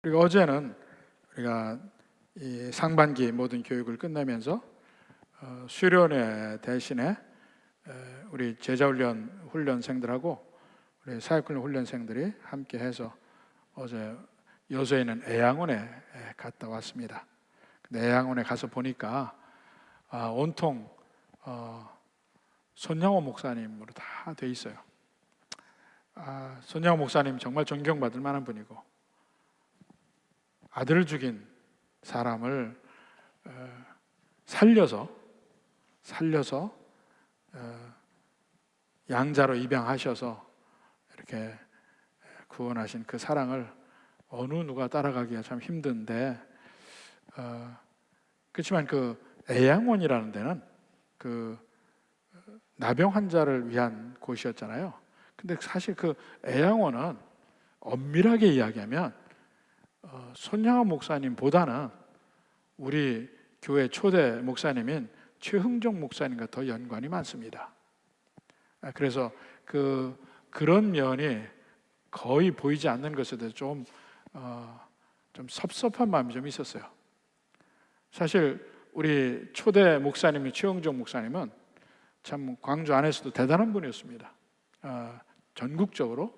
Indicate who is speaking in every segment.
Speaker 1: 그리고 어제는 우리가 이 상반기 모든 교육을 끝내면서 수련회 대신에 우리 제자훈련생들하고 우리 사역훈련 훈련생들이 함께 해서 어제 여수에 있는 애양원에 갔다 왔습니다. 근데 애양원에 가서 보니까 온통 손양호 목사님으로 다 돼 있어요. 손양호 목사님 정말 존경받을 만한 분이고, 아들을 죽인 사람을 살려서 양자로 입양하셔서 이렇게 구원하신 그 사랑을 어느 누가 따라가기가 참 힘든데, 그렇지만 그 애양원이라는 데는 그 나병 환자를 위한 곳이었잖아요. 근데 사실 그 애양원은 엄밀하게 이야기하면 손양호 목사님보다는 우리 교회 초대 목사님인 최흥종 목사님과 더 연관이 많습니다. 그래서 그런 면이 거의 보이지 않는 것에 대해서 좀 섭섭한 마음이 좀 있었어요. 사실 우리 초대 목사님인 최흥종 목사님은 참 광주 안에서도 대단한 분이었습니다. 전국적으로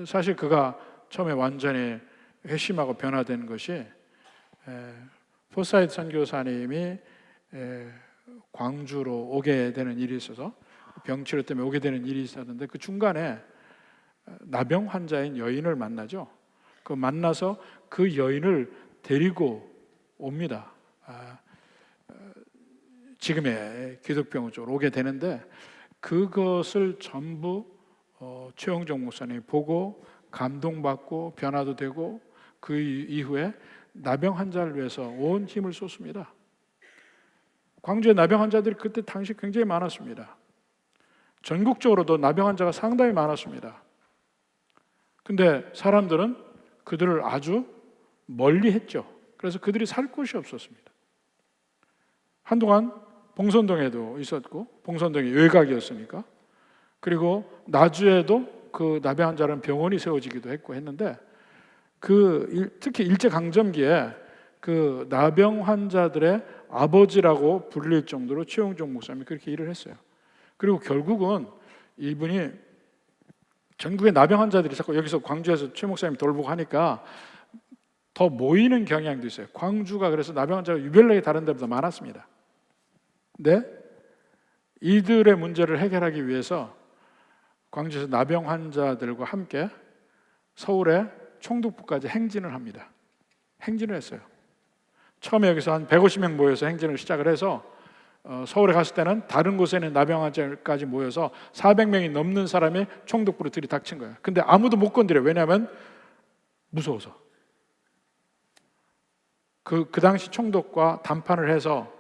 Speaker 1: 사실 그가 처음에 완전히 회심하고 변화된 것이 포사이트 선교사님이 광주로 오게 되는 일이 있어서 병치료 때문에 오게 되는 일이 있었는데, 그 중간에 나병 환자인 여인을 만나죠. 그 만나서 그 여인을 데리고 옵니다. 지금의 기독병원 쪽으로 오게 되는데, 그것을 전부 최영종 목사님이 보고 감동받고 변화도 되고, 그 이후에 나병 환자를 위해서 온 힘을 쏟습니다. 광주의 나병 환자들이 그때 당시 굉장히 많았습니다. 전국적으로도 나병 환자가 상당히 많았습니다. 근데 사람들은 그들을 아주 멀리 했죠. 그래서 그들이 살 곳이 없었습니다. 한동안 봉선동에도 있었고, 봉선동이 외곽이었으니까. 그리고 나주에도 그 나병 환자라는 병원이 세워지기도 했고 했는데, 특히 일제강점기에 그 나병 환자들의 아버지라고 불릴 정도로 최영종 목사님이 그렇게 일을 했어요. 그리고 결국은 이분이 전국의 나병 환자들이 자꾸 여기서 광주에서 최 목사님 돌보고 하니까 더 모이는 경향도 있어요. 광주가 그래서 나병 환자가 유별나게 다른 데보다 많았습니다. 근데 이들의 문제를 해결하기 위해서 광주에서 나병 환자들과 함께 서울의 총독부까지 행진을 합니다. 행진을 했어요. 처음에 여기서 한 150명 모여서 행진을 시작을 해서 서울에 갔을 때는 다른 곳에 있는 나병 환자까지 모여서 400명이 넘는 사람이 총독부로 들이닥친 거예요. 근데 아무도 못 건드려요. 왜냐하면 무서워서. 그 당시 총독과 담판을 해서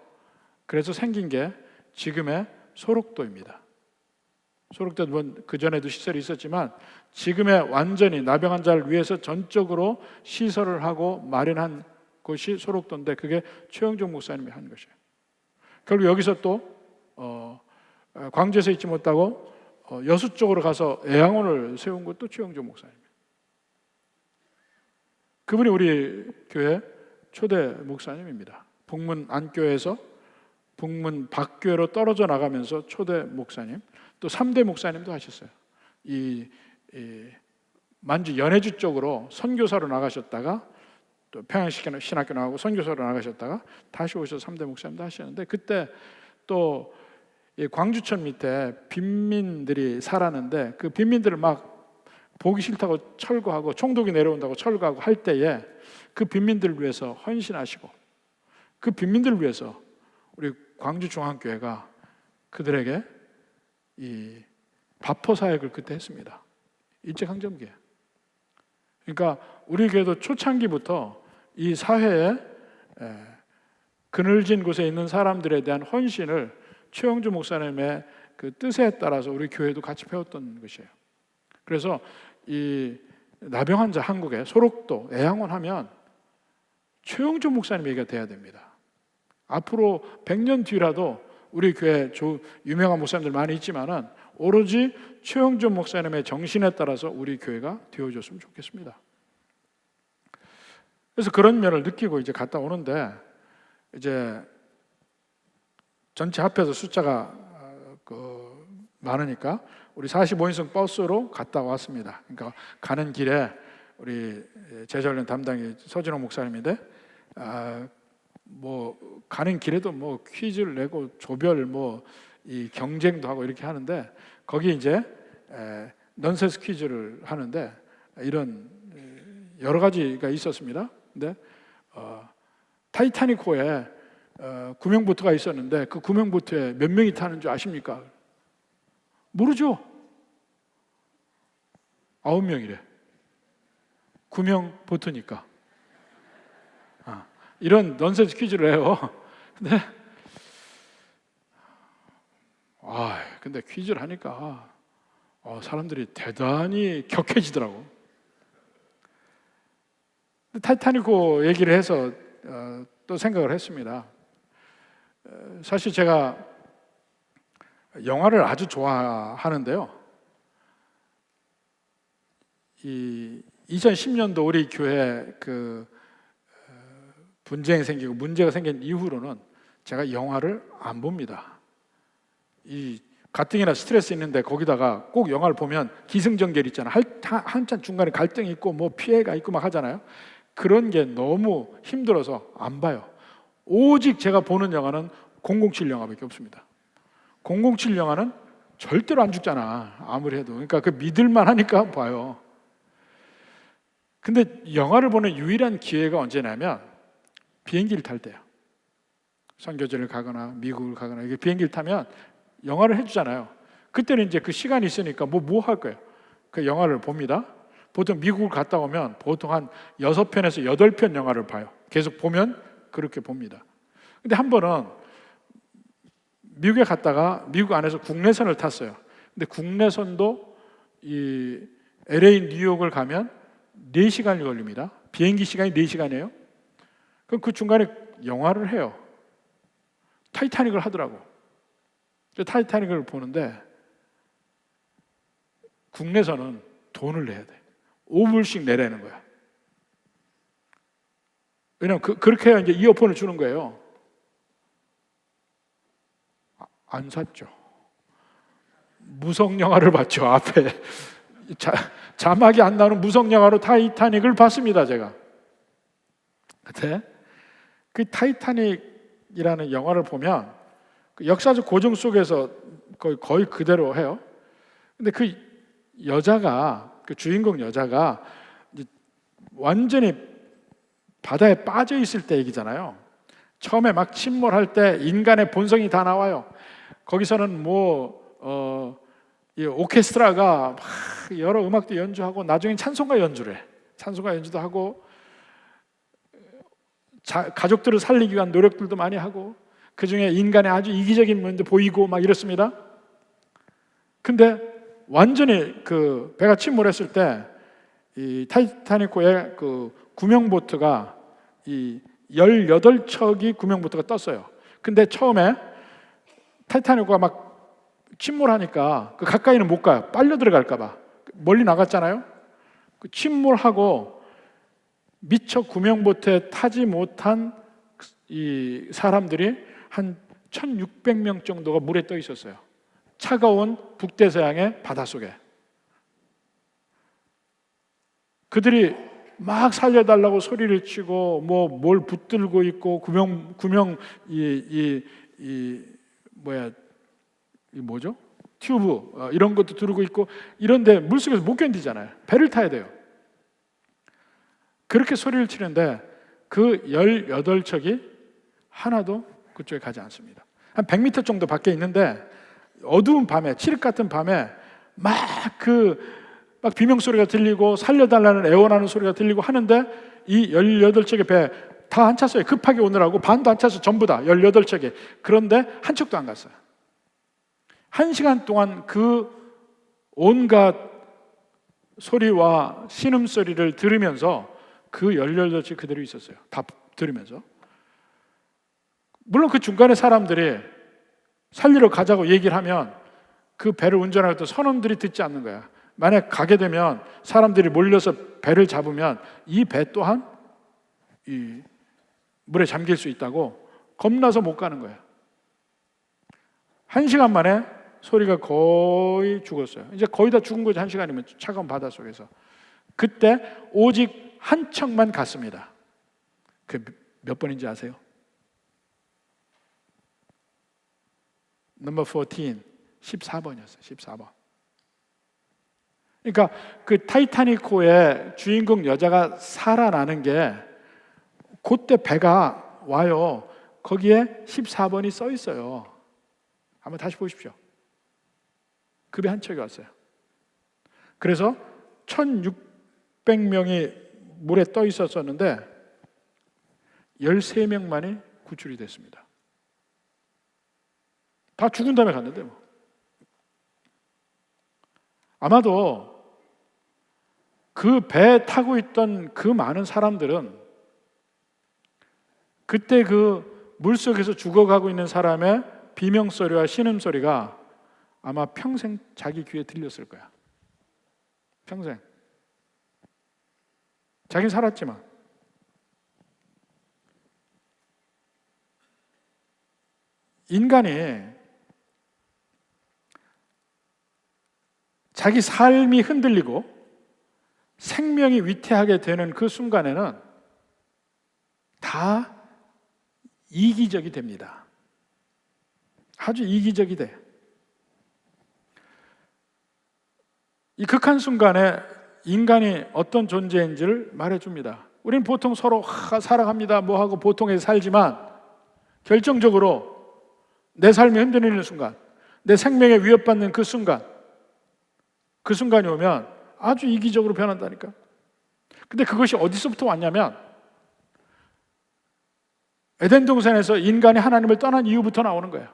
Speaker 1: 그래서 생긴 게 지금의 소록도입니다. 소록도는 그 전에도 시설이 있었지만 지금의 완전히 나병 환자를 위해서 전적으로 시설을 하고 마련한 곳이 소록도인데, 그게 최영종 목사님이 한 것이에요. 결국 여기서 또 광주에서 있지 못하고 여수 쪽으로 가서 애양원을 세운 것도 최영종 목사님이에요. 그분이 우리 교회 초대 목사님입니다. 북문 안교에서 북문 박교회로 떨어져 나가면서 초대 목사님, 또 3대 목사님도 하셨어요. 이 만주 연해주 쪽으로 선교사로 나가셨다가 또 평양신학교 나가고 선교사로 나가셨다가 다시 오셔서 3대 목사님도 하시는데, 그때 또 광주천 밑에 빈민들이 살았는데 그 빈민들을 막 보기 싫다고 철거하고 총독이 내려온다고 철거하고 할 때에 그 빈민들을 위해서 헌신하시고, 그 빈민들을 위해서 우리 광주중앙교회가 그들에게 이 바포 사역을 그때 했습니다. 일제강점기에. 그러니까 우리 교회도 초창기부터 이 사회에 그늘진 곳에 있는 사람들에 대한 헌신을 최영주 목사님의 그 뜻에 따라서 우리 교회도 같이 배웠던 것이에요. 그래서 이 나병 환자 한국에 소록도 애양원 하면 최영주 목사님 얘기가 돼야 됩니다. 앞으로 100년 뒤라도 우리 교회 유명한 목사님들 많이 있지만은 오로지 최영준 목사님의 정신에 따라서 우리 교회가 되어줬으면 좋겠습니다. 그래서 그런 면을 느끼고 이제 갔다 오는데, 이제 전체 합해서 숫자가 많으니까 우리 45인승 버스로 갔다 왔습니다. 그러니까 가는 길에 우리 제자훈련 담당이 서진호 목사님인데, 뭐 가는 길에도 뭐 퀴즈를 내고 조별 뭐 이 경쟁도 하고 이렇게 하는데, 거기 이제 넌센스 퀴즈를 하는데 이런 여러 가지가 있었습니다. 근데 타이타닉호에 구명보트가 있었는데 그 구명보트에 몇 명이 타는 줄 아십니까? 모르죠. 9명이래. 구명보트니까. 이런 넌센스 퀴즈를 해요. 근데 퀴즈를 하니까 사람들이 대단히 격해지더라고. 타이타닉호 얘기를 해서 또 생각을 했습니다. 사실 제가 영화를 아주 좋아하는데요. 이 2010년도 우리 교회 그 분쟁이 생기고 문제가 생긴 이후로는 제가 영화를 안 봅니다. 이 가뜩이나 스트레스 있는데 거기다가 꼭 영화를 보면 기승전결 있잖아. 한참 중간에 갈등이 있고 뭐 피해가 있고 막 하잖아요. 그런 게 너무 힘들어서 안 봐요. 오직 제가 보는 영화는 007 영화밖에 없습니다. 007 영화는 절대로 안 죽잖아, 아무리 해도. 그러니까 그 믿을만 하니까 봐요. 근데 영화를 보는 유일한 기회가 언제냐면 비행기를 탈 때야. 선교지를 가거나 미국을 가거나 이게 비행기를 타면 영화를 해주잖아요. 그때는 이제 그 시간이 있으니까 뭐 할 거예요. 그 영화를 봅니다. 보통 미국을 갔다 오면 보통 한 6편에서 8편 영화를 봐요. 계속 보면 그렇게 봅니다. 근데 한 번은 미국에 갔다가 미국 안에서 국내선을 탔어요. 근데 국내선도 이 LA 뉴욕을 가면 4시간이 걸립니다. 비행기 시간이 4시간이에요. 그럼 그 중간에 영화를 해요. 타이타닉을 하더라고. 타이타닉을 보는데 국내선은 돈을 내야 돼. 5불씩 내라는 거야. 왜냐면 그렇게 해야 이제 이어폰을 주는 거예요. 안 샀죠. 무성 영화를 봤죠. 앞에 자막이 안 나오는 무성 영화로 타이타닉을 봤습니다. 제가. 근데 그 타이타닉이라는 영화를 보면 그 역사적 고증 속에서 거의 그대로 해요. 근데 그 여자가, 그 주인공 여자가 이제 완전히 바다에 빠져 있을 때 얘기잖아요. 처음에 막 침몰할 때 인간의 본성이 다 나와요. 거기서는 이 오케스트라가 막 여러 음악도 연주하고 나중엔 찬송가 연주를 해. 찬송가 연주도 하고 가족들을 살리기 위한 노력들도 많이 하고 그 중에 인간의 아주 이기적인 면도 보이고 막 이렇습니다. 근데 완전히 그 배가 침몰했을 때 이 타이타닉호의 그 구명보트가 이 18척이 구명보트가 떴어요. 근데 처음에 타이타닉호가 막 침몰하니까 그 가까이는 못 가요. 빨려 들어갈까 봐. 멀리 나갔잖아요. 그 침몰하고 미처 구명보트에 타지 못한 이 사람들이 한 1600명 정도가 물에 떠 있었어요. 차가운 북대서양의 바닷속에. 그들이 막 살려달라고 소리를 치고 뭘 붙들고 있고 뭐죠? 튜브 이런 것도 들고 있고 이런데 물속에서 못 견디잖아요. 배를 타야 돼요. 그렇게 소리를 치는데 그 18척이 하나도 그쪽에 가지 않습니다. 한 100m 정도 밖에 있는데 어두운 밤에, 칠흑 같은 밤에 막 비명소리가 들리고 살려달라는 애원하는 소리가 들리고 하는데 이 18척의 배 다 안 찼어요. 급하게 오느라고 반도 안 차서 전부 다 18척에. 그런데 한 척도 안 갔어요. 1시간 동안 그 온갖 소리와 신음소리를 들으면서 그 18척이 그대로 있었어요. 다 들으면서. 물론 그 중간에 사람들이 살리러 가자고 얘기를 하면 그 배를 운전하던 선원들이 듣지 않는 거야. 만약 가게 되면 사람들이 몰려서 배를 잡으면 이 배 또한 이 물에 잠길 수 있다고 겁나서 못 가는 거예요. 1시간 만에 소리가 거의 죽었어요. 이제 거의 다 죽은 거죠. 1시간이면 차가운 바닷속에서. 그때 오직 한 척만 갔습니다. 그 몇 번인지 아세요? 넘버 14, 14번이었어요. 14번. 그러니까 그 타이타닉호의 주인공 여자가 살아나는 게 그때 배가 와요. 거기에 14번이 써 있어요. 한번 다시 보십시오. 그 배 한 척이 왔어요. 그래서 1600명이 물에 떠 있었었는데 13명만이 구출이 됐습니다. 다 죽은 다음에 갔는데 뭐. 아마도 그 배에 타고 있던 그 많은 사람들은 그때 그 물속에서 죽어가고 있는 사람의 비명소리와 신음소리가 아마 평생 자기 귀에 들렸을 거야. 평생. 자기는 살았지만. 인간이 자기 삶이 흔들리고 생명이 위태하게 되는 그 순간에는 다 이기적이 됩니다. 아주 이기적이 돼. 이 극한 순간에 인간이 어떤 존재인지를 말해줍니다. 우리는 보통 서로 살아갑니다 뭐하고 보통에 살지만 결정적으로 내 삶이 흔들리는 순간, 내 생명에 위협받는 그 순간이 오면 아주 이기적으로 변한다니까. 근데 그것이 어디서부터 왔냐면 에덴 동산에서 인간이 하나님을 떠난 이후부터 나오는 거예요.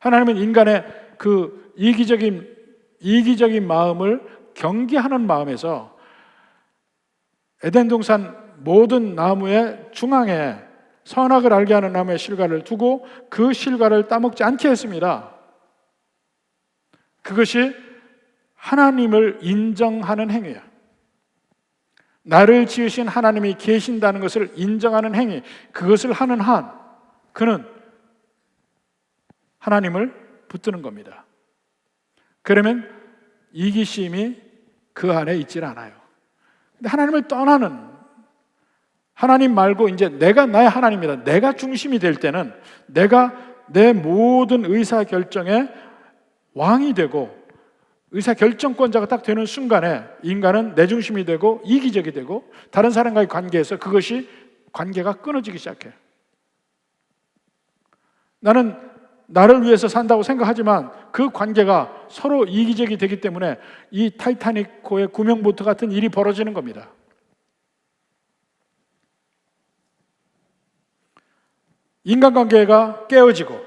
Speaker 1: 하나님은 인간의 그 이기적인 마음을 경계하는 마음에서 에덴 동산 모든 나무의 중앙에 선악을 알게 하는 나무의 실과를 두고 그 실과를 따먹지 않게 했습니다. 그것이 하나님을 인정하는 행위야. 나를 지으신 하나님이 계신다는 것을 인정하는 행위, 그것을 하는 한 그는 하나님을 붙드는 겁니다. 그러면 이기심이 그 안에 있질 않아요. 근데 하나님을 떠나는, 하나님 말고 이제 내가 나의 하나님이다, 내가 중심이 될 때는 내가 내 모든 의사결정의 왕이 되고 의사결정권자가 딱 되는 순간에 인간은 내 중심이 되고 이기적이 되고 다른 사람과의 관계에서 그것이 관계가 끊어지기 시작해요. 나는 나를 위해서 산다고 생각하지만 그 관계가 서로 이기적이 되기 때문에 이 타이타닉호의 구명보트 같은 일이 벌어지는 겁니다. 인간관계가 깨어지고,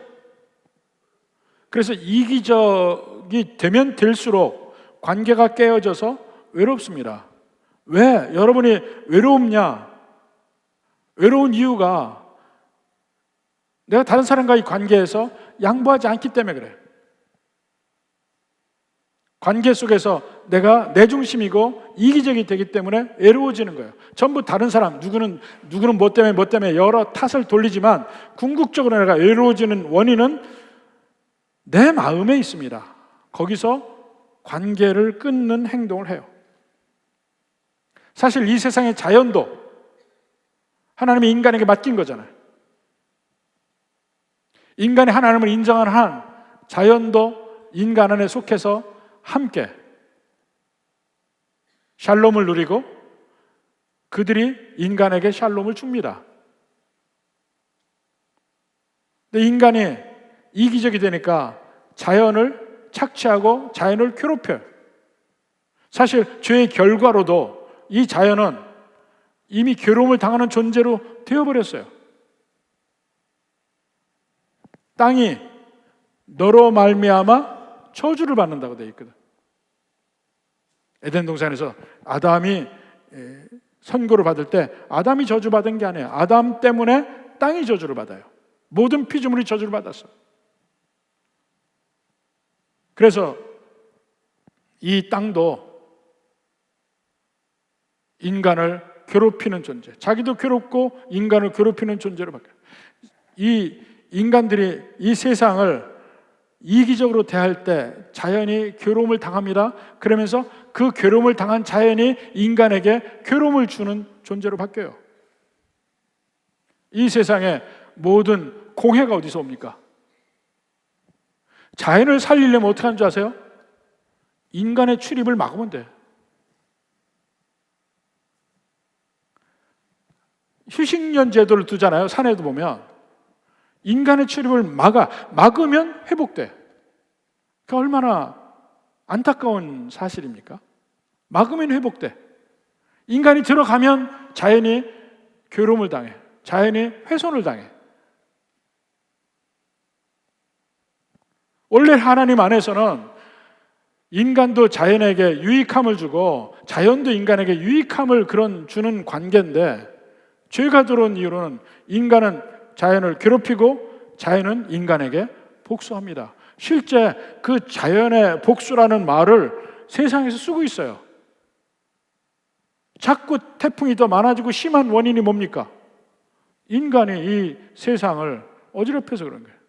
Speaker 1: 그래서 이기적이 되면 될수록 관계가 깨어져서 외롭습니다. 왜? 여러분이 외롭냐? 외로운 이유가 내가 다른 사람과의 관계에서 양보하지 않기 때문에 그래. 관계 속에서 내가 내 중심이고 이기적이 되기 때문에 외로워지는 거예요. 전부 다른 사람, 누구는 뭐 때문에 여러 탓을 돌리지만 궁극적으로 내가 외로워지는 원인은 내 마음에 있습니다. 거기서 관계를 끊는 행동을 해요. 사실 이 세상의 자연도 하나님이 인간에게 맡긴 거잖아요. 인간이 하나님을 인정하는 한 자연도 인간 안에 속해서 함께 샬롬을 누리고 그들이 인간에게 샬롬을 줍니다. 근데 인간이 이기적이 되니까 자연을 착취하고 자연을 괴롭혀요. 사실 죄의 결과로도 이 자연은 이미 괴로움을 당하는 존재로 되어버렸어요. 땅이 너로 말미암아 저주를 받는다고 되어 있거든. 에덴 동산에서 아담이 선고를 받을 때 아담이 저주받은 게 아니에요. 아담 때문에 땅이 저주를 받아요. 모든 피조물이 저주를 받았어. 그래서 이 땅도 인간을 괴롭히는 존재, 자기도 괴롭고 인간을 괴롭히는 존재로 바뀌어요. 이 인간들이 이 세상을 이기적으로 대할 때 자연이 괴로움을 당합니다. 그러면서 그 괴로움을 당한 자연이 인간에게 괴로움을 주는 존재로 바뀌어요. 이 세상에 모든 공해가 어디서 옵니까? 자연을 살리려면 어떻게 하는 줄 아세요? 인간의 출입을 막으면 돼. 휴식년 제도를 두잖아요. 산에도 보면 인간의 출입을 막으면 회복돼. 그러니까 얼마나 안타까운 사실입니까? 막으면 회복돼. 인간이 들어가면 자연이 괴로움을 당해. 자연이 훼손을 당해. 원래 하나님 안에서는 인간도 자연에게 유익함을 주고 자연도 인간에게 유익함을 주는 관계인데, 죄가 들어온 이유로는 인간은 자연을 괴롭히고 자연은 인간에게 복수합니다. 실제 그 자연의 복수라는 말을 세상에서 쓰고 있어요. 자꾸 태풍이 더 많아지고 심한 원인이 뭡니까? 인간이 이 세상을 어지럽혀서 그런 거예요.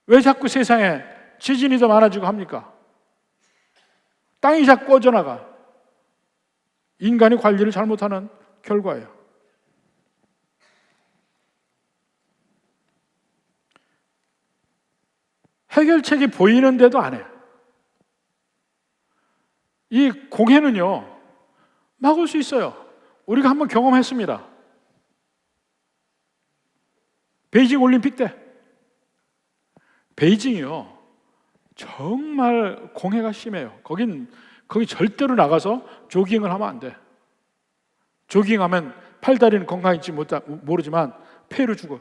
Speaker 1: 왜 자꾸 세상에 지진이 더 많아지고 합니까? 땅이 자꾸 꺼져나가. 인간이 관리를 잘못하는 결과예요. 해결책이 보이는데도 안 해요. 이 공해는요, 막을 수 있어요. 우리가 한번 경험했습니다. 베이징 올림픽 때 베이징이요, 정말 공해가 심해요. 거기 절대로 나가서 조깅을 하면 안 돼. 조깅하면 팔다리는 건강할지 모르지만 폐로 죽어.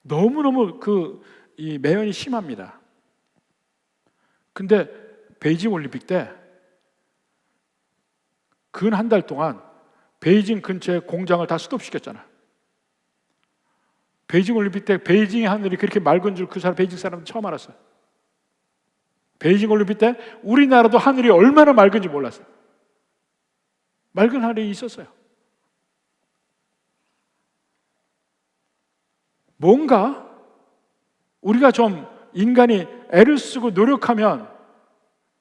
Speaker 1: 너무너무 이 매연이 심합니다. 근데 베이징 올림픽 때 근 한 달 동안 베이징 근처에 공장을 다 스톱시켰잖아. 베이징 올림픽 때 베이징의 하늘이 그렇게 맑은 줄 베이징 사람은 처음 알았어요. 베이징 올림픽 때 우리나라도 하늘이 얼마나 맑은지 몰랐어요. 맑은 하늘이 있었어요. 뭔가 우리가 좀 인간이 애를 쓰고 노력하면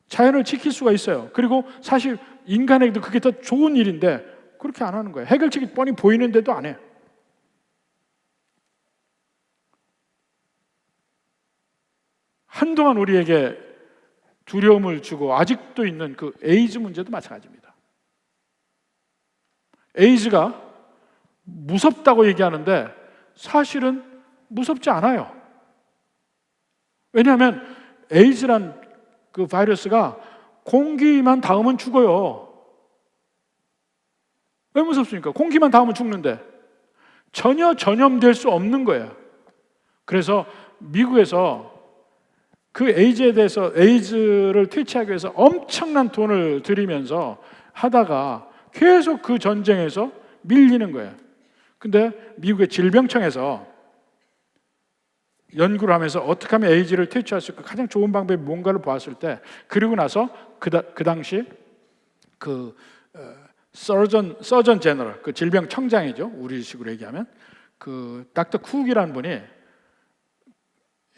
Speaker 1: 자연을 지킬 수가 있어요. 그리고 사실 인간에게도 그게 더 좋은 일인데 그렇게 안 하는 거예요. 해결책이 뻔히 보이는데도 안 해요. 한동안 우리에게 두려움을 주고 아직도 있는 그 에이즈 문제도 마찬가지입니다. 에이즈가 무섭다고 얘기하는데 사실은 무섭지 않아요. 왜냐하면 에이즈란 그 바이러스가 공기만 닿으면 죽어요. 왜 무섭습니까? 공기만 닿으면 죽는데 전혀 전염될 수 없는 거예요. 그래서 미국에서 그 에이즈를 퇴치하기 위해서 엄청난 돈을 들이면서 하다가 계속 그 전쟁에서 밀리는 거예요. 근데 미국의 질병청에서 연구를 하면서 어떻게 하면 에이즈를 퇴치할 수 있을까 가장 좋은 방법이 뭔가를 보았을 때, 그리고 나서 그 당시 서전 제너럴, 그 질병청장이죠, 우리식으로 얘기하면 그 닥터 쿡이라는 분이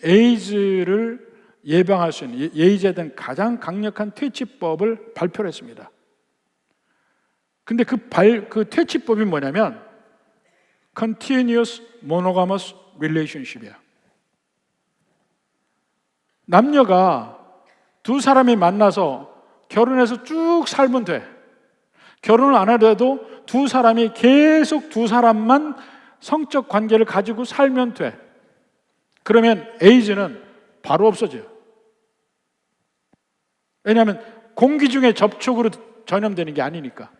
Speaker 1: 에이즈를 예방할 수 있는, 에이즈에 대한 가장 강력한 퇴치법을 발표를 했습니다. 근데 그 퇴치법이 뭐냐면 Continuous Monogamous Relationship이야. 남녀가 두 사람이 만나서 결혼해서 쭉 살면 돼. 결혼을 안 하더라도 두 사람이 계속 두 사람만 성적 관계를 가지고 살면 돼. 그러면 에이즈는 바로 없어져요. 왜냐하면 공기 중에 접촉으로 전염되는 게 아니니까.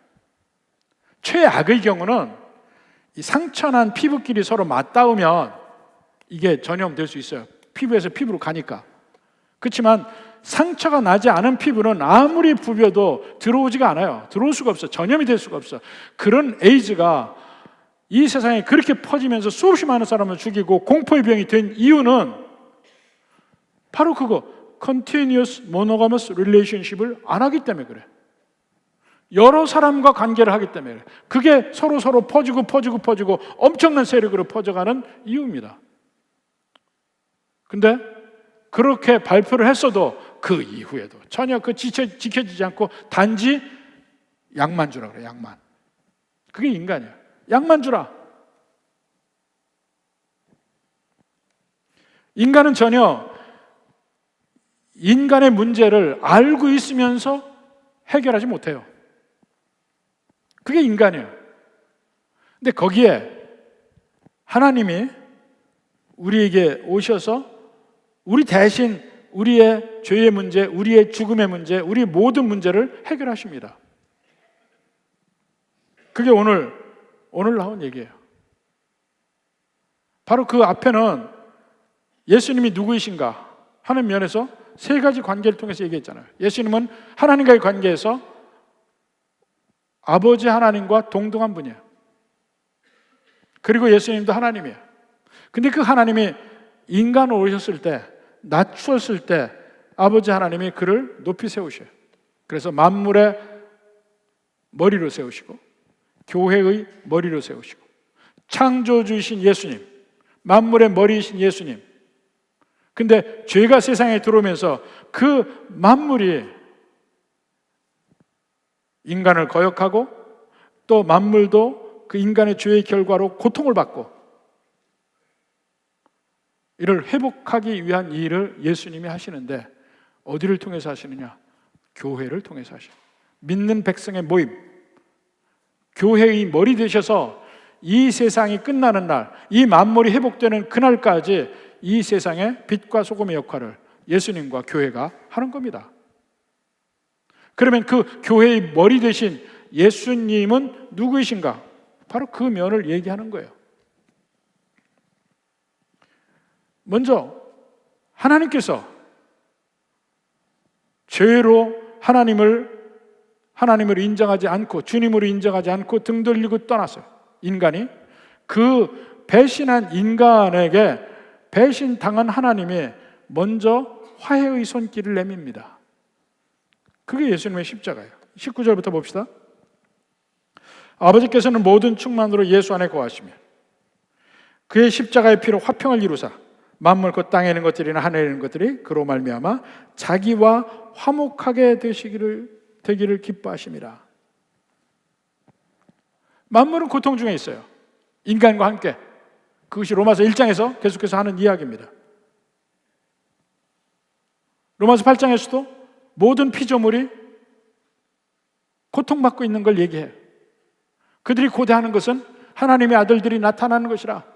Speaker 1: 최악의 경우는 이 상처난 피부끼리 서로 맞닿으면 이게 전염될 수 있어요. 피부에서 피부로 가니까. 그렇지만 상처가 나지 않은 피부는 아무리 부벼도 들어오지가 않아요. 들어올 수가 없어. 전염이 될 수가 없어. 그런 에이즈가 이 세상에 그렇게 퍼지면서 수없이 많은 사람을 죽이고 공포의 병이 된 이유는 바로 그거, Continuous Monogamous Relationship을 안 하기 때문에 그래. 여러 사람과 관계를 하기 때문에 그게 서로 퍼지고 엄청난 세력으로 퍼져가는 이유입니다. 근데 그렇게 발표를 했어도 그 이후에도 전혀 지켜지지 않고 단지 약만 주라 그래요. 약만. 그게 인간이에요. 약만 주라. 인간은 전혀 인간의 문제를 알고 있으면서 해결하지 못해요. 그게 인간이에요. 근데 거기에 하나님이 우리에게 오셔서 우리 대신 우리의 죄의 문제, 우리의 죽음의 문제, 우리 모든 문제를 해결하십니다. 그게 오늘 나온 얘기예요. 바로 그 앞에는 예수님이 누구이신가 하는 면에서 세 가지 관계를 통해서 얘기했잖아요. 예수님은 하나님과의 관계에서 아버지 하나님과 동등한 분이에요. 그리고 예수님도 하나님이에요. 근데 그 하나님이 인간으로 오셨을 때, 낮추었을 때 아버지 하나님이 그를 높이 세우셔요. 그래서 만물의 머리로 세우시고 교회의 머리로 세우시고 창조주이신 예수님, 만물의 머리이신 예수님. 근데 죄가 세상에 들어오면서 그 만물이 인간을 거역하고 또 만물도 그 인간의 죄의 결과로 고통을 받고 이를 회복하기 위한 일을 예수님이 하시는데 어디를 통해서 하시느냐? 교회를 통해서 하셔요. 믿는 백성의 모임, 교회의 머리 되셔서 이 세상이 끝나는 날, 이 만물이 회복되는 그날까지 이 세상의 빛과 소금의 역할을 예수님과 교회가 하는 겁니다. 그러면 그 교회의 머리 되신 예수님은 누구이신가? 바로 그 면을 얘기하는 거예요. 먼저 하나님께서 죄로 하나님을 인정하지 않고 주님으로 인정하지 않고 등 돌리고 떠났어요. 인간이 그 배신한 인간에게 배신당한 하나님이 먼저 화해의 손길을 내밉니다. 그게 예수님의 십자가예요. 19절부터 봅시다. 아버지께서는 모든 충만으로 예수 안에 거하시며 그의 십자가의 피로 화평을 이루사 만물 곧 땅에 있는 것들이나 하늘에 있는 것들이 그로 말미암아 자기와 화목하게 되기를 기뻐하심이라. 만물은 고통 중에 있어요. 인간과 함께. 그것이 로마서 1장에서 계속해서 하는 이야기입니다. 로마서 8장에서도 모든 피조물이 고통받고 있는 걸 얘기해요. 그들이 고대하는 것은 하나님의 아들들이 나타나는 것이라.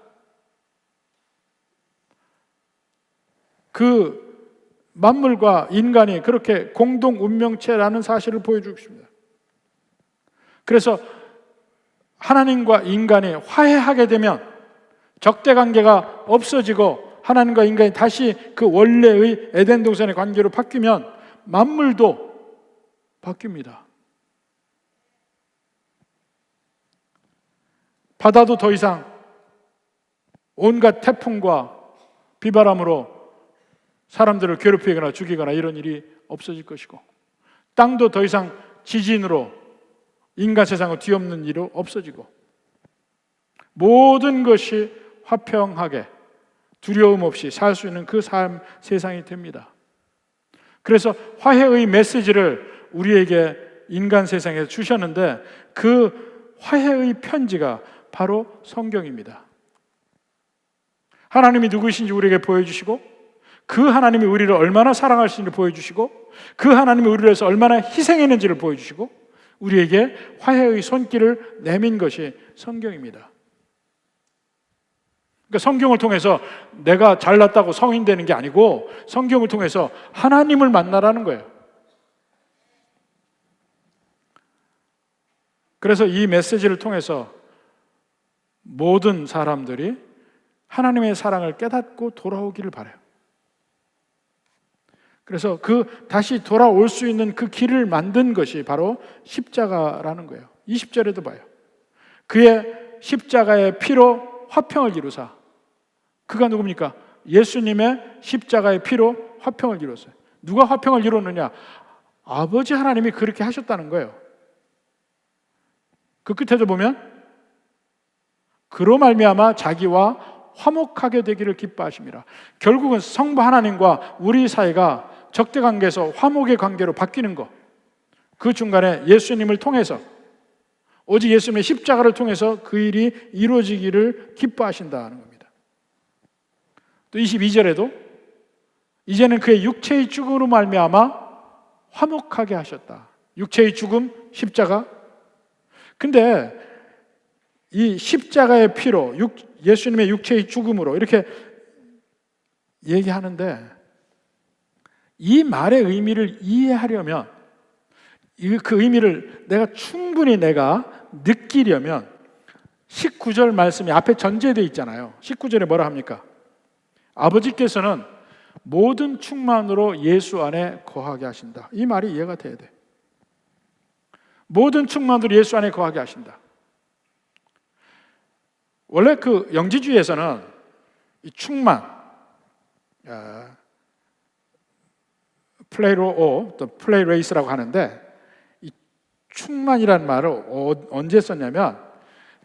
Speaker 1: 그 만물과 인간이 그렇게 공동 운명체라는 사실을 보여주고 싶습니다. 그래서 하나님과 인간이 화해하게 되면 적대 관계가 없어지고 하나님과 인간이 다시 그 원래의 에덴 동산의 관계로 바뀌면 만물도 바뀝니다. 바다도 더 이상 온갖 태풍과 비바람으로 사람들을 괴롭히거나 죽이거나 이런 일이 없어질 것이고, 땅도 더 이상 지진으로 인간 세상을 뒤엎는 일이 없어지고, 모든 것이 화평하게 두려움 없이 살 수 있는 그 삶, 세상이 됩니다. 그래서 화해의 메시지를 우리에게 인간 세상에서 주셨는데 그 화해의 편지가 바로 성경입니다. 하나님이 누구이신지 우리에게 보여주시고, 그 하나님이 우리를 얼마나 사랑하시는지 보여주시고, 그 하나님이 우리를 위해서 얼마나 희생했는지를 보여주시고, 우리에게 화해의 손길을 내민 것이 성경입니다. 그러니까 성경을 통해서 내가 잘났다고 성인 되는 게 아니고 성경을 통해서 하나님을 만나라는 거예요. 그래서 이 메시지를 통해서 모든 사람들이 하나님의 사랑을 깨닫고 돌아오기를 바라요. 그래서 그 다시 돌아올 수 있는 그 길을 만든 것이 바로 십자가라는 거예요. 20절에도 봐요. 그의 십자가의 피로 화평을 이루사. 그가 누굽니까? 예수님의 십자가의 피로 화평을 이뤘어요. 누가 화평을 이뤘느냐? 아버지 하나님이 그렇게 하셨다는 거예요. 그 끝에도 보면 그로 말미암아 자기와 화목하게 되기를 기뻐하심이라. 결국은 성부 하나님과 우리 사이가 적대 관계에서 화목의 관계로 바뀌는 것, 그 중간에 예수님을 통해서, 오직 예수님의 십자가를 통해서 그 일이 이루어지기를 기뻐하신다는 겁니다. 또 22절에도 이제는 그의 육체의 죽음으로 말미암아 화목하게 하셨다. 육체의 죽음, 십자가. 근데 이 십자가의 피로, 예수님의 육체의 죽음으로 이렇게 얘기하는데, 이 말의 의미를 이해하려면, 그 의미를 충분히 느끼려면 19절 말씀이 앞에 전제되어 있잖아요. 19절에 뭐라 합니까? 아버지께서는 모든 충만으로 예수 안에 거하게 하신다. 이 말이 이해가 돼야 돼. 모든 충만으로 예수 안에 거하게 하신다. 원래 그 영지주의에서는 이 충만, 플레이로 또 플레이레이스라고 하는데, 이 충만이라는 말을 언제 썼냐면,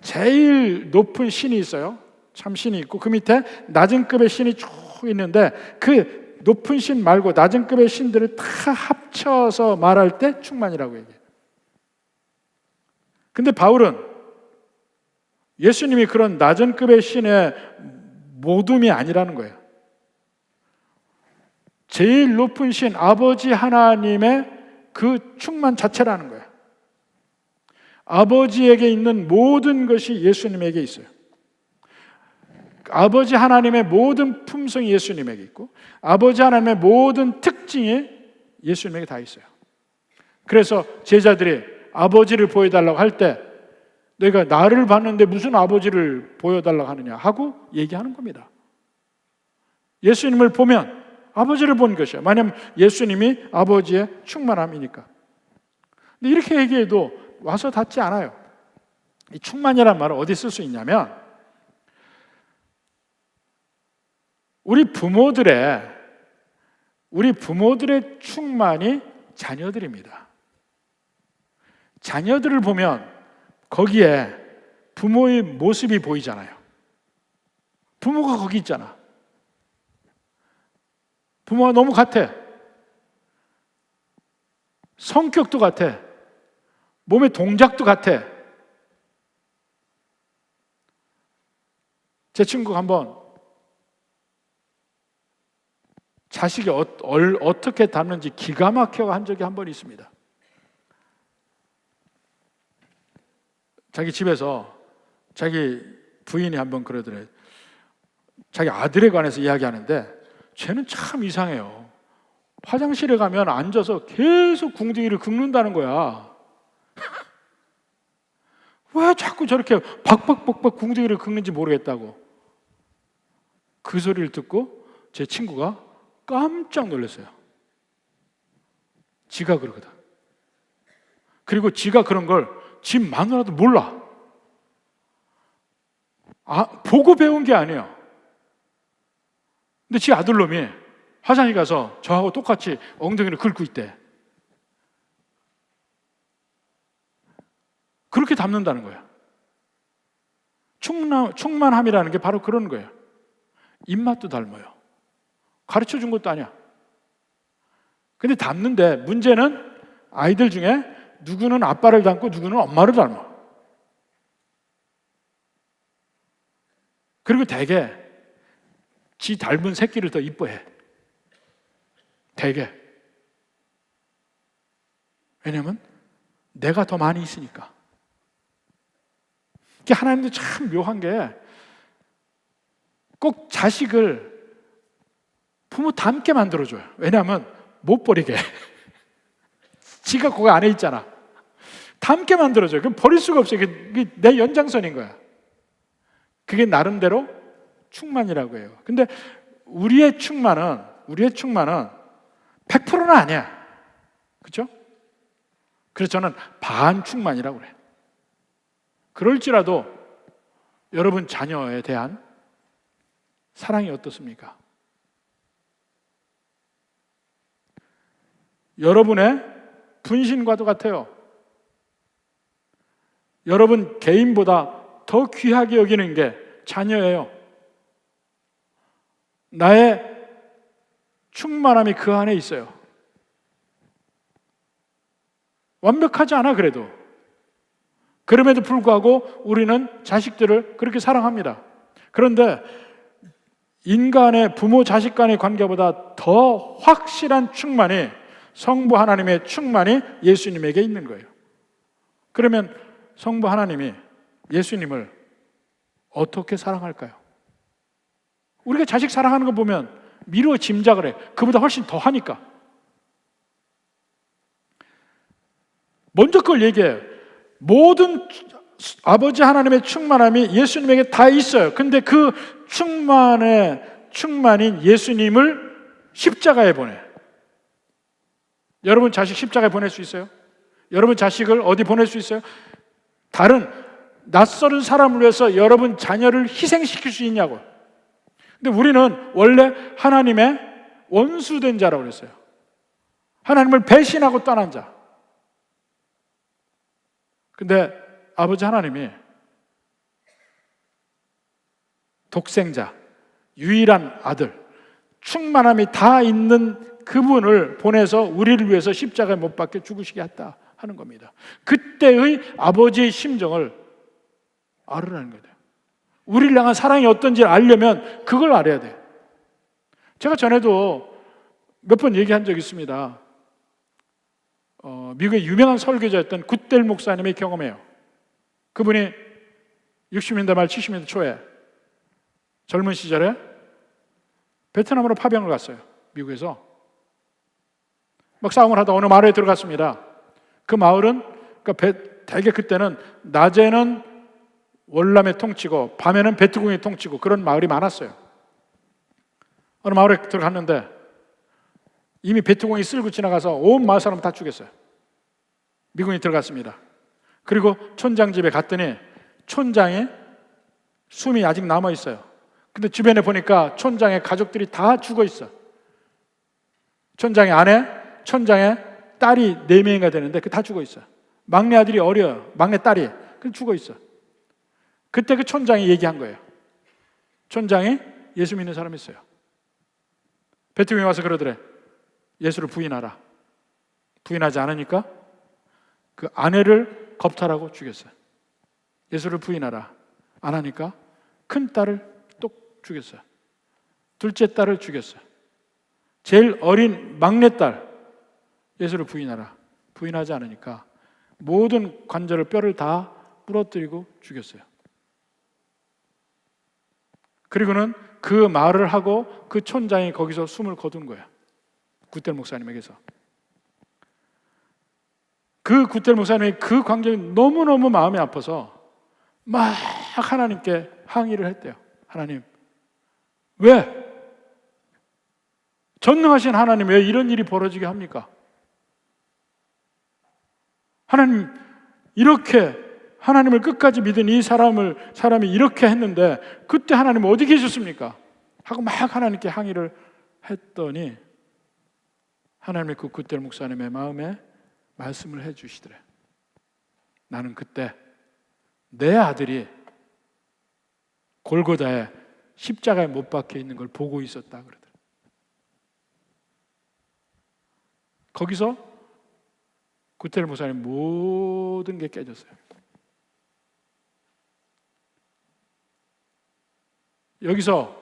Speaker 1: 제일 높은 신이 있어요. 참 신이 있고 그 밑에 낮은 급의 신이 쭉 있는데, 그 높은 신 말고 낮은 급의 신들을 다 합쳐서 말할 때 충만이라고 얘기해요. 근데 바울은 예수님이 그런 낮은 급의 신의 모둠이 아니라는 거예요. 제일 높은 신 아버지 하나님의 그 충만 자체라는 거예요. 아버지에게 있는 모든 것이 예수님에게 있어요. 아버지 하나님의 모든 품성이 예수님에게 있고, 아버지 하나님의 모든 특징이 예수님에게 다 있어요. 그래서 제자들이 아버지를 보여달라고 할 때, 내가 나를 봤는데 무슨 아버지를 보여달라고 하느냐 하고 얘기하는 겁니다. 예수님을 보면 아버지를 본 것이야. 왜냐하면 예수님이 아버지의 충만함이니까. 근데 이렇게 얘기해도 와서 닿지 않아요. 이 충만이라는 말을 어디 쓸 수 있냐면, 우리 부모들의 충만이 자녀들입니다. 자녀들을 보면 거기에 부모의 모습이 보이잖아요. 부모가 거기 있잖아. 부모가 너무 같아. 성격도 같아. 몸의 동작도 같아. 제 친구가 한번 자식이 어떻게 닮는지 기가 막혀 한 적이 한 번 있습니다. 자기 집에서 자기 부인이 한번 그러더래요. 자기 아들에 관해서 이야기하는데, 쟤는 참 이상해요. 화장실에 가면 앉아서 계속 궁둥이를 긁는다는 거야. 왜 자꾸 저렇게 박박박박 궁둥이를 긁는지 모르겠다고. 그 소리를 듣고 제 친구가 깜짝 놀랐어요. 지가 그러거든. 그리고 지가 그런 걸 집 마누라도 몰라. 보고 배운 게 아니에요. 근데 지 아들놈이 화장실 가서 저하고 똑같이 엉덩이를 긁고 있대. 그렇게 닮는다는 거야. 충만함이라는 게 바로 그런 거예요. 입맛도 닮아요. 가르쳐 준 것도 아니야. 근데 닮는데, 문제는 아이들 중에 누구는 아빠를 닮고 누구는 엄마를 닮아. 그리고 대개 지 닮은 새끼를 더 이뻐해. 대개. 왜냐면 내가 더 많이 있으니까. 하나님도 참 묘한 게, 꼭 자식을 부모 닮게 만들어줘요. 왜냐하면 못 버리게. 지가 거기 안에 있잖아. 닮게 만들어줘요. 그럼 버릴 수가 없어요. 그게 내 연장선인 거야. 그게 나름대로 충만이라고 해요. 근데 우리의 충만은 100%는 아니야. 그렇죠? 그래서 저는 반충만이라고 그래요. 그럴지라도 여러분 자녀에 대한 사랑이 어떻습니까? 여러분의 분신과도 같아요. 여러분 개인보다 더 귀하게 여기는 게 자녀예요. 나의 충만함이 그 안에 있어요. 완벽하지 않아 그래도. 그럼에도 불구하고 우리는 자식들을 그렇게 사랑합니다. 그런데 인간의 부모 자식 간의 관계보다 더 확실한 충만이, 성부 하나님의 충만이 예수님에게 있는 거예요. 그러면 성부 하나님이 예수님을 어떻게 사랑할까요? 우리가 자식 사랑하는 거 보면 미루어 짐작을 해. 그보다 훨씬 더 하니까. 먼저 그걸 얘기해요. 모든 아버지 하나님의 충만함이 예수님에게 다 있어요. 근데 그 충만인 예수님을 십자가에 보내. 여러분 자식 십자가에 보낼 수 있어요? 여러분 자식을 어디 보낼 수 있어요? 다른 낯설은 사람을 위해서 여러분 자녀를 희생시킬 수 있냐고. 근데 우리는 원래 하나님의 원수된 자라고 그랬어요. 하나님을 배신하고 떠난 자. 근데 아버지 하나님이 독생자, 유일한 아들, 충만함이 다 있는 그분을 보내서 우리를 위해서 십자가에 못 박혀 죽으시게 했다 하는 겁니다. 그때의 아버지의 심정을 알으라는 거예요. 우리를 향한 사랑이 어떤지 알려면 그걸 알아야 돼요. 제가 전에도 몇 번 얘기한 적이 있습니다. 미국의 유명한 설교자였던 굿델 목사님의 경험이에요. 그분이 60년대 말 70년대 초에 젊은 시절에 베트남으로 파병을 갔어요. 미국에서 막 싸움을 하다 어느 마을에 들어갔습니다. 그 마을은 대개 그때는 낮에는 월남의 통치고 밤에는 베트공의 통치고 그런 마을이 많았어요. 어느 마을에 들어갔는데 이미 베트공이 쓸고 지나가서 온 마을 사람 다 죽였어요. 미군이 들어갔습니다. 그리고 촌장 집에 갔더니 촌장의 숨이 아직 남아 있어요. 근데 주변에 보니까 촌장의 가족들이 다 죽어 있어. 촌장의 아내, 촌장의 딸이 4명이가 되는데 그 다 죽어 있어. 막내 아들이 어려요. 막내 딸이. 그 죽어 있어. 그때 그 촌장이 얘기한 거예요. 촌장이 예수 믿는 사람이 있어요. 베트공이 와서 그러더래. 예수를 부인하라. 부인하지 않으니까 그 아내를 겁탈하고 죽였어요. 예수를 부인하라. 안 하니까 큰 딸을 또 죽였어요. 둘째 딸을 죽였어요. 제일 어린 막내딸 예수를 부인하라. 부인하지 않으니까 모든 관절을 뼈를 다 부러뜨리고 죽였어요. 그리고는 그 말을 하고 그 촌장이 거기서 숨을 거둔 거예요. 굿델 목사님에게서. 그 굿델 목사님이 그 광경이 너무너무 마음이 아파서 막 하나님께 항의를 했대요. 하나님, 왜? 전능하신 하나님 왜 이런 일이 벌어지게 합니까? 하나님, 이렇게 하나님을 끝까지 믿은 이 사람이 이렇게 했는데 그때 하나님 어디 계셨습니까? 하고 막 하나님께 항의를 했더니 하나님의 그 굿델 목사님의 마음에 말씀을 해주시더래. 나는 그때 내 아들이 골고다에 십자가에 못 박혀 있는 걸 보고 있었다 그러더래. 거기서 굿델 목사님 모든 게 깨졌어요. 여기서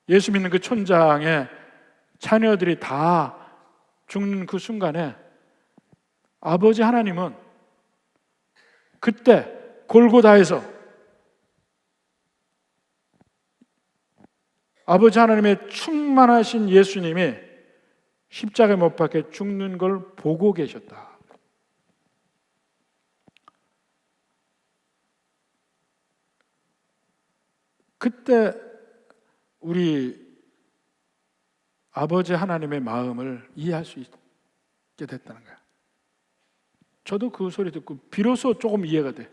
Speaker 1: 예수 믿는 그 촌장의 자녀들이 다 죽는 그 순간에 아버지 하나님은 그때 골고다에서 아버지 하나님의 충만하신 예수님이 십자가에 못 박혀 죽는 걸 보고 계셨다. 그때 우리 아버지 하나님의 마음을 이해할 수 있게 됐다는 거야. 저도 그 소리 듣고 비로소 조금 이해가 돼.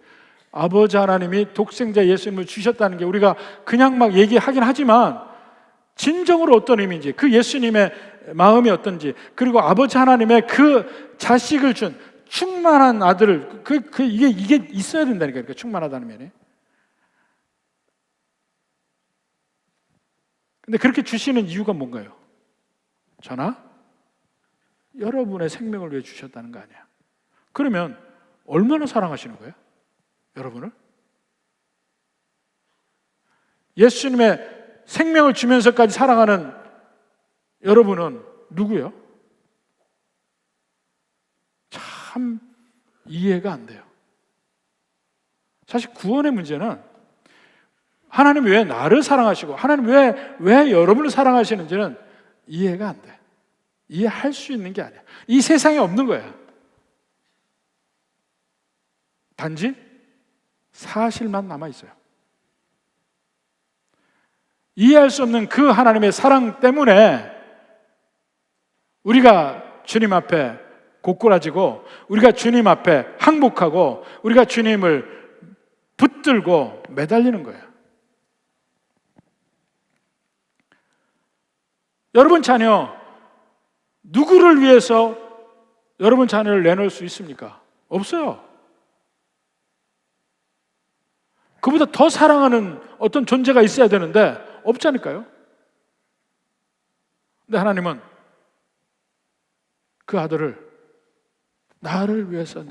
Speaker 1: 아버지 하나님이 독생자 예수님을 주셨다는 게 우리가 그냥 막 얘기하긴 하지만 진정으로 어떤 의미인지, 그 예수님의 마음이 어떤지, 그리고 아버지 하나님의 그 자식을 준 충만한 아들을 이게 있어야 된다니까. 그러니까 충만하다는 면이. 근데 그렇게 주시는 이유가 뭔가요? 저나 여러분의 생명을 위해 주셨다는 거 아니야. 그러면 얼마나 사랑하시는 거예요? 여러분을? 예수님의 생명을 주면서까지 사랑하는 여러분은 누구예요? 참 이해가 안 돼요. 사실 구원의 문제는 하나님 왜 나를 사랑하시고 하나님 왜 여러분을 사랑하시는지는 이해가 안 돼. 이해할 수 있는 게 아니야. 이 세상에 없는 거야. 단지 사실만 남아있어요. 이해할 수 없는 그 하나님의 사랑 때문에 우리가 주님 앞에 고꾸라지고 우리가 주님 앞에 항복하고 우리가 주님을 붙들고 매달리는 거예요. 여러분 자녀 누구를 위해서 여러분 자녀를 내놓을 수 있습니까? 없어요. 그보다 더 사랑하는 어떤 존재가 있어야 되는데 없지 않을까요? 근데 하나님은 그 아들을 나를 위해서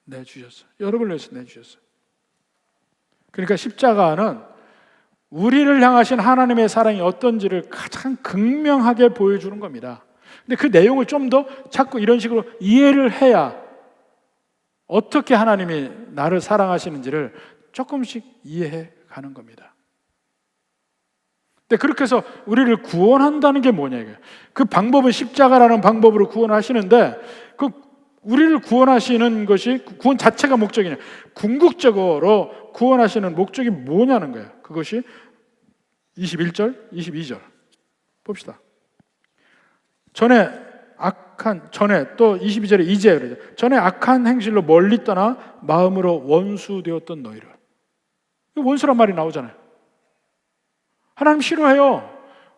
Speaker 1: 내주셨어요. 여러분을 위해서 내주셨어요. 그러니까 십자가는 우리를 향하신 하나님의 사랑이 어떤지를 가장 극명하게 보여주는 겁니다. 근데 그 내용을 좀 더 자꾸 이런 식으로 이해를 해야 어떻게 하나님이 나를 사랑하시는지를 조금씩 이해해 가는 겁니다. 근데 그렇게 해서 우리를 구원한다는 게 뭐냐 이게. 그 방법은 십자가라는 방법으로 구원하시는데 그 우리를 구원하시는 것이 구원 자체가 목적이냐. 궁극적으로 구원하시는 목적이 뭐냐는 거예요. 그것이 21절, 22절 봅시다. 전에 또 22절에 이제 그러죠. 전에 악한 행실로 멀리 떠나 마음으로 원수되었던 너희를. 원수란 말이 나오잖아요. 하나님 싫어해요.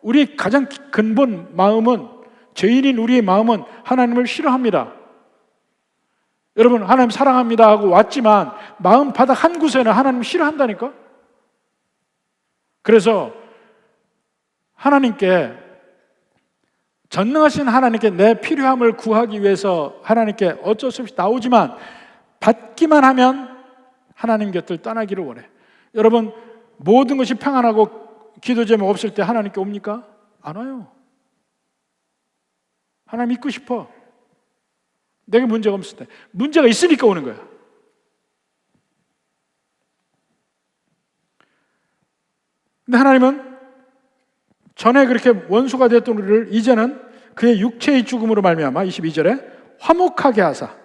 Speaker 1: 우리 가장 근본 마음은, 죄인인 우리의 마음은 하나님을 싫어합니다. 여러분 하나님 사랑합니다 하고 왔지만 마음 바닥 한 구석에는 하나님 싫어한다니까. 그래서 하나님께, 전능하신 하나님께 내 필요함을 구하기 위해서 하나님께 어쩔 수 없이 나오지만 받기만 하면 하나님 곁을 떠나기를 원해. 여러분 모든 것이 평안하고 기도 제목 없을 때 하나님께 옵니까? 안 와요. 하나님 믿고 싶어. 내게 문제가 없을 때. 문제가 있으니까 오는 거야. 근데 하나님은 전에 그렇게 원수가 되었던 우리를 이제는 그의 육체의 죽음으로 말미암아 22절에 화목하게 하사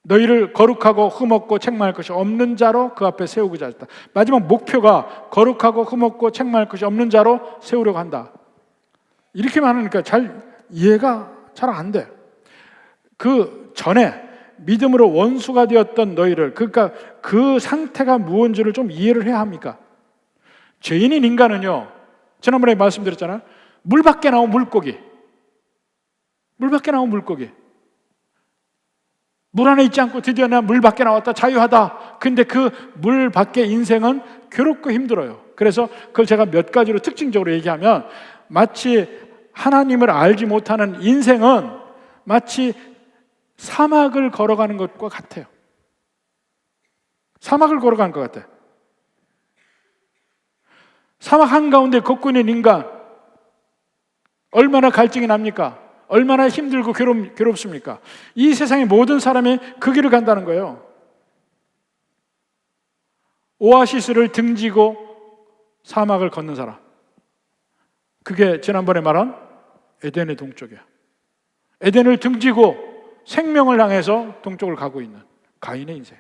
Speaker 1: 너희를 거룩하고 흠없고 책망할 것이 없는 자로 그 앞에 세우고자 하셨다. 마지막 목표가 거룩하고 흠없고 책망할 것이 없는 자로 세우려고 한다. 이렇게만 하니까 잘 이해가 잘 안 돼. 그 전에 믿음으로 원수가 되었던 너희를, 그러니까 그 상태가 무언지를 좀 이해를 해야 합니까? 죄인인 인간은요, 지난번에 말씀드렸잖아요. 물 밖에 나온 물고기. 물 안에 있지 않고 드디어 내가 물 밖에 나왔다, 자유하다. 근데 그 물 밖의 인생은 괴롭고 힘들어요. 그래서 그걸 제가 몇 가지로 특징적으로 얘기하면, 마치 하나님을 알지 못하는 인생은 마치 사막을 걸어가는 것과 같아요. 사막을 걸어가는 것 같아요. 사막 한가운데 걷고 있는 인간, 얼마나 갈증이 납니까? 얼마나 힘들고 괴롭습니까? 이 세상의 모든 사람이 그 길을 간다는 거예요. 오아시스를 등지고 사막을 걷는 사람, 그게 지난번에 말한 에덴의 동쪽이야. 에덴을 등지고 생명을 향해서 동쪽을 가고 있는 가인의 인생.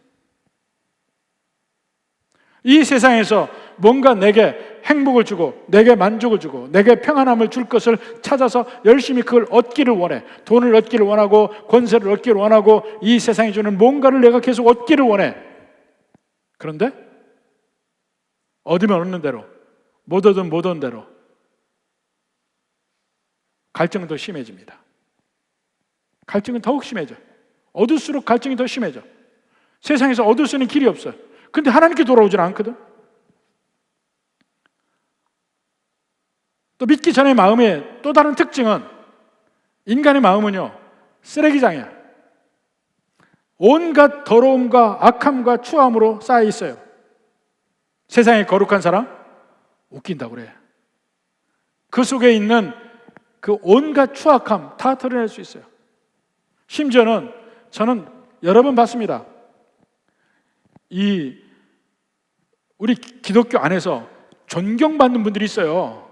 Speaker 1: 이 세상에서 뭔가 내게 행복을 주고 내게 만족을 주고 내게 평안함을 줄 것을 찾아서 열심히 그걸 얻기를 원해. 돈을 얻기를 원하고 권세를 얻기를 원하고 이 세상이 주는 뭔가를 내가 계속 얻기를 원해. 그런데 얻으면 얻는 대로, 못 얻으면 못 얻는 대로 갈증도 심해집니다. 갈증은 더욱 심해져. 어둘수록 갈증이 더 심해져. 세상에서 얻을 수 있는 길이 없어요. 근데 하나님께 돌아오질 않거든. 또 믿기 전의 마음의 또 다른 특징은, 인간의 마음은요, 쓰레기장이야. 온갖 더러움과 악함과 추함으로 쌓여 있어요. 세상에 거룩한 사람 웃긴다고 그래. 그 속에 있는 그 온갖 추악함 다 드러낼 수 있어요. 심지어는 저는 여러 번 봤습니다. 우리 기독교 안에서 존경받는 분들이 있어요.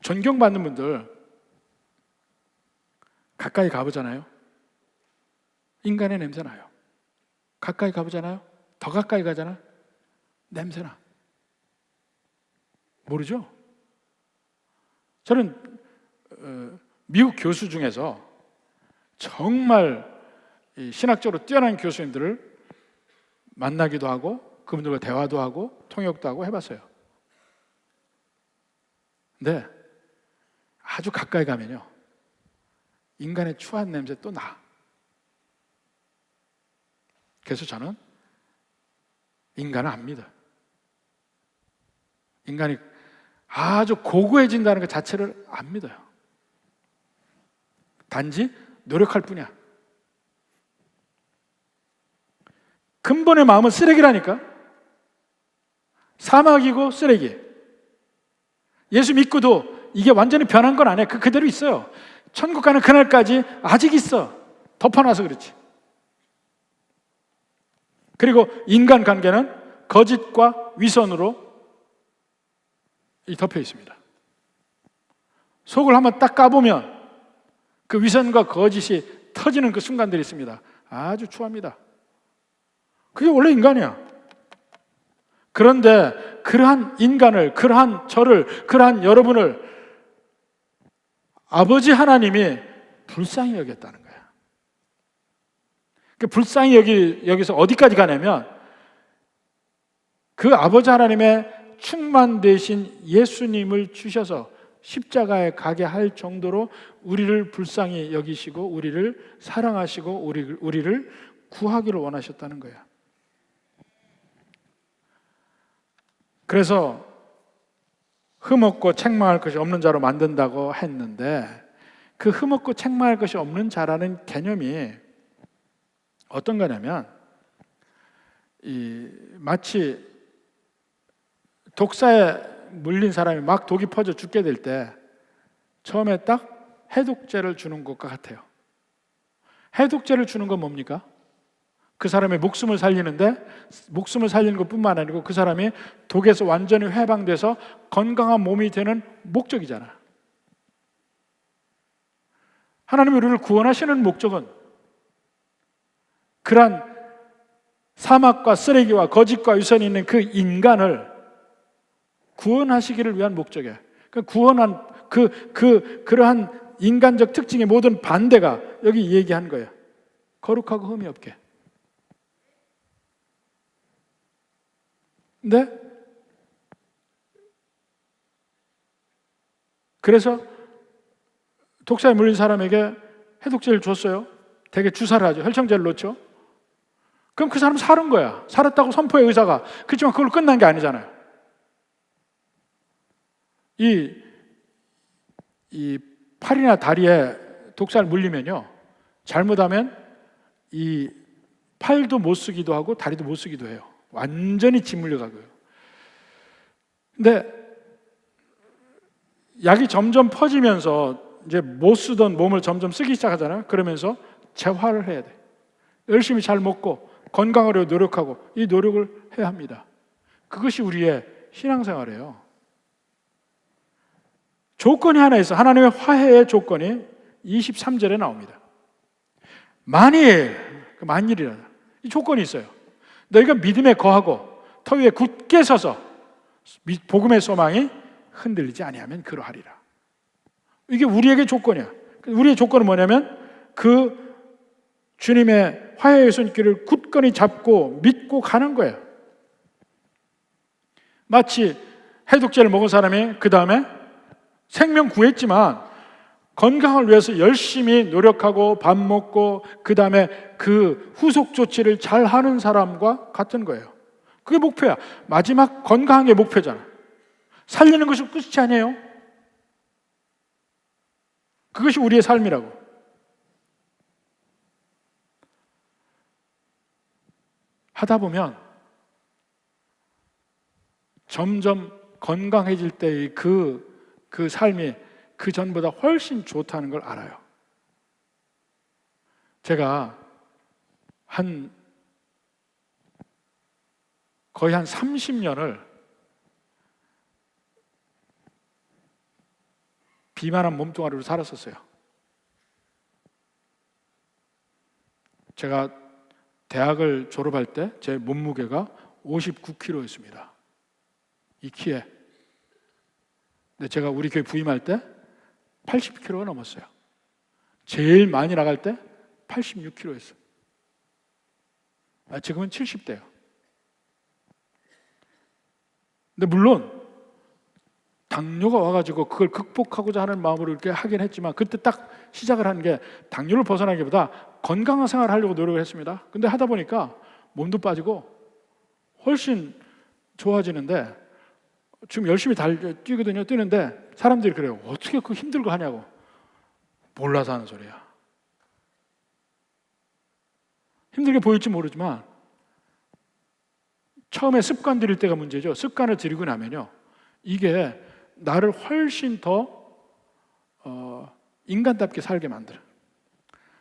Speaker 1: 존경받는 분들 가까이 가보잖아요. 인간의 냄새 나요. 가까이 가보잖아요. 더 가까이 가잖아요. 냄새 나. 모르죠? 저는 미국 교수 중에서 정말 신학적으로 뛰어난 교수님들을 만나기도 하고 그분들과 대화도 하고 통역도 하고 해봤어요. 근데 아주 가까이 가면요, 인간의 추한 냄새 또 나. 그래서 저는 인간을 안 믿어요. 인간이 아주 고고해진다는 것 자체를 안 믿어요. 단지 노력할 뿐이야. 근본의 마음은 쓰레기라니까. 사막이고 쓰레기. 예수 믿고도 이게 완전히 변한 건 아니야. 그대로 있어요. 천국 가는 그날까지 아직 있어. 덮어놔서 그렇지. 그리고 인간관계는 거짓과 위선으로 덮여 있습니다. 속을 한번 딱 까보면 그 위선과 거짓이 터지는 그 순간들이 있습니다. 아주 추합니다. 그게 원래 인간이야. 그런데 그러한 인간을, 그러한 저를, 그러한 여러분을 아버지 하나님이 불쌍히 여겼다는 거야. 그 불쌍히 여기서 어디까지 가냐면, 그 아버지 하나님의 충만되신 예수님을 주셔서 십자가에 가게 할 정도로 우리를 불쌍히 여기시고 우리를 사랑하시고 우리를 구하기를 원하셨다는 거야. 그래서 흠없고 책망할 것이 없는 자로 만든다고 했는데, 그 흠없고 책망할 것이 없는 자라는 개념이 어떤 거냐면, 마치 독사에 물린 사람이 막 독이 퍼져 죽게 될 때 처음에 딱 해독제를 주는 것과 같아요. 해독제를 주는 건 뭡니까? 그 사람의 목숨을 살리는데, 목숨을 살리는 것뿐만 아니고 그 사람이 독에서 완전히 해방돼서 건강한 몸이 되는 목적이잖아. 하나님이 우리를 구원하시는 목적은 그러한 사막과 쓰레기와 거짓과 위선이 있는 그 인간을 구원하시기를 위한 목적이야. 구원한 그러한 인간적 특징의 모든 반대가 여기 얘기한 거야. 거룩하고 흠이 없게. 근데 그래서 독사에 물린 사람에게 해독제를 줬어요. 되게 주사를 하죠. 혈청제를 놓죠. 그럼 그 사람 살은 거야. 살았다고 선포해, 의사가. 그렇지만 그걸로 끝난 게 아니잖아요. 이 팔이나 다리에 독사를 물리면요, 잘못하면 이 팔도 못 쓰기도 하고 다리도 못 쓰기도 해요. 완전히 짓물려 가고요. 근데 약이 점점 퍼지면서 이제 못 쓰던 몸을 점점 쓰기 시작하잖아요. 그러면서 재활을 해야 돼. 열심히 잘 먹고 건강하려고 노력하고 이 노력을 해야 합니다. 그것이 우리의 신앙생활이에요. 조건이 하나 있어. 하나님의 화해의 조건이 23절에 나옵니다. 만일이라 이 조건이 있어요. 너희가 믿음에 거하고 터 위에 굳게 서서 복음의 소망이 흔들리지 아니하면 그러하리라. 이게 우리에게 조건이야. 우리의 조건은 뭐냐면 그 주님의 화해의 손길을 굳건히 잡고 믿고 가는 거예요. 마치 해독제를 먹은 사람이 그 다음에 생명 구했지만 건강을 위해서 열심히 노력하고 밥 먹고 그 다음에 그 후속 조치를 잘 하는 사람과 같은 거예요. 그게 목표야. 마지막 건강한 게 목표잖아. 살리는 것이 끝이 아니에요. 그것이 우리의 삶이라고. 하다 보면 점점 건강해질 때의 그 삶이 그 전보다 훨씬 좋다는 걸 알아요. 제가 거의 한 30년을 비만한 몸뚱아리로 살았었어요. 제가 대학을 졸업할 때 제 몸무게가 59kg였습니다. 이 키에. 근데 제가 우리 교회 부임할 때 80kg가 넘었어요. 제일 많이 나갈 때 86kg였어요. 지금은 70대예요. 근데 물론 당뇨가 와가지고 그걸 극복하고자 하는 마음으로 이렇게 하긴 했지만 그때 딱 시작을 한 게 당뇨를 벗어나기보다 건강한 생활을 하려고 노력을 했습니다. 근데 하다 보니까 몸도 빠지고 훨씬 좋아지는데 지금 열심히 뛰거든요. 뛰는데 사람들이 그래요. 어떻게 그 힘들고 하냐고. 몰라서 하는 소리야. 힘들게 보일지 모르지만 처음에 습관 들일 때가 문제죠. 습관을 들이고 나면요, 이게 나를 훨씬 더 인간답게 살게 만들어요.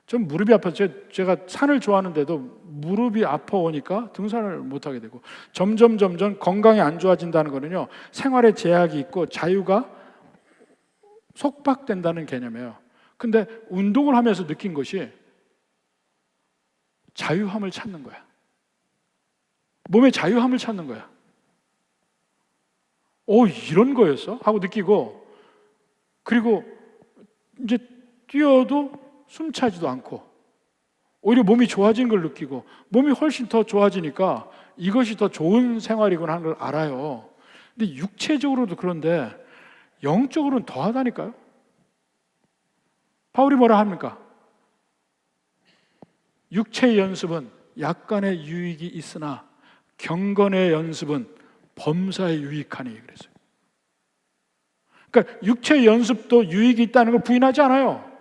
Speaker 1: 전 무릎이 아파서 제가 산을 좋아하는데도 무릎이 아파오니까 등산을 못하게 되고 점점 건강이 안 좋아진다는 거는요, 생활에 제약이 있고 자유가 속박된다는 개념이에요. 근데 운동을 하면서 느낀 것이 자유함을 찾는 거야. 몸의 자유함을 찾는 거야. 이런 거였어? 하고 느끼고, 그리고 이제 뛰어도 숨차지도 않고 오히려 몸이 좋아지는 걸 느끼고 몸이 훨씬 더 좋아지니까 이것이 더 좋은 생활이구나 하는 걸 알아요. 근데 육체적으로도 그런데 영적으로는 더하다니까요. 바울이 뭐라 합니까? 육체의 연습은 약간의 유익이 있으나 경건의 연습은 범사에 유익하니 그랬어요. 그러니까 육체의 연습도 유익이 있다는 걸 부인하지 않아요.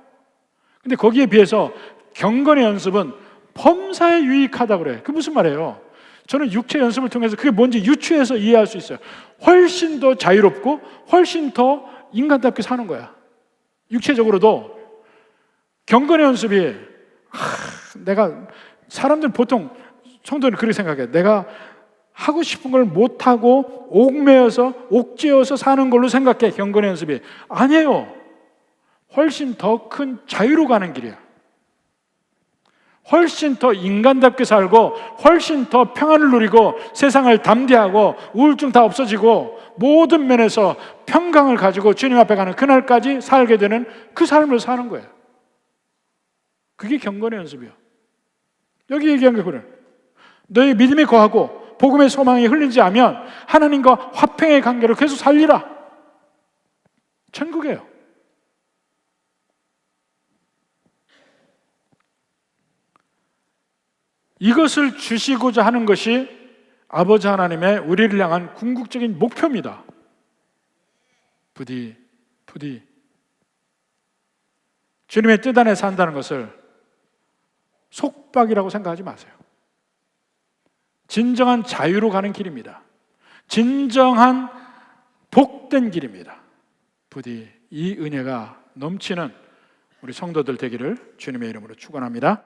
Speaker 1: 근데 거기에 비해서 경건의 연습은 범사에 유익하다 그래. 그게 무슨 말이에요? 저는 육체 연습을 통해서 그게 뭔지 유추해서 이해할 수 있어요. 훨씬 더 자유롭고 훨씬 더 인간답게 사는 거야. 육체적으로도 경건의 연습이 내가 사람들 보통 성도는 그렇게 생각해. 내가 하고 싶은 걸 못하고 옥매여서 옥죄어서 사는 걸로 생각해. 경건의 연습이 아니에요. 훨씬 더 큰 자유로 가는 길이야. 훨씬 더 인간답게 살고 훨씬 더 평안을 누리고 세상을 담대하고 우울증 다 없어지고 모든 면에서 평강을 가지고 주님 앞에 가는 그날까지 살게 되는 그 삶을 사는 거예요. 그게 경건의 연습이에요. 여기 얘기한 게 그래. 너희 믿음이 거하고 복음의 소망이 흘리지 않으면 하나님과 화평의 관계를 계속 살리라. 천국이에요. 이것을 주시고자 하는 것이 아버지 하나님의 우리를 향한 궁극적인 목표입니다. 부디 주님의 뜻 안에 산다는 것을 속박이라고 생각하지 마세요. 진정한 자유로 가는 길입니다. 진정한 복된 길입니다. 부디 이 은혜가 넘치는 우리 성도들 되기를 주님의 이름으로 축원합니다.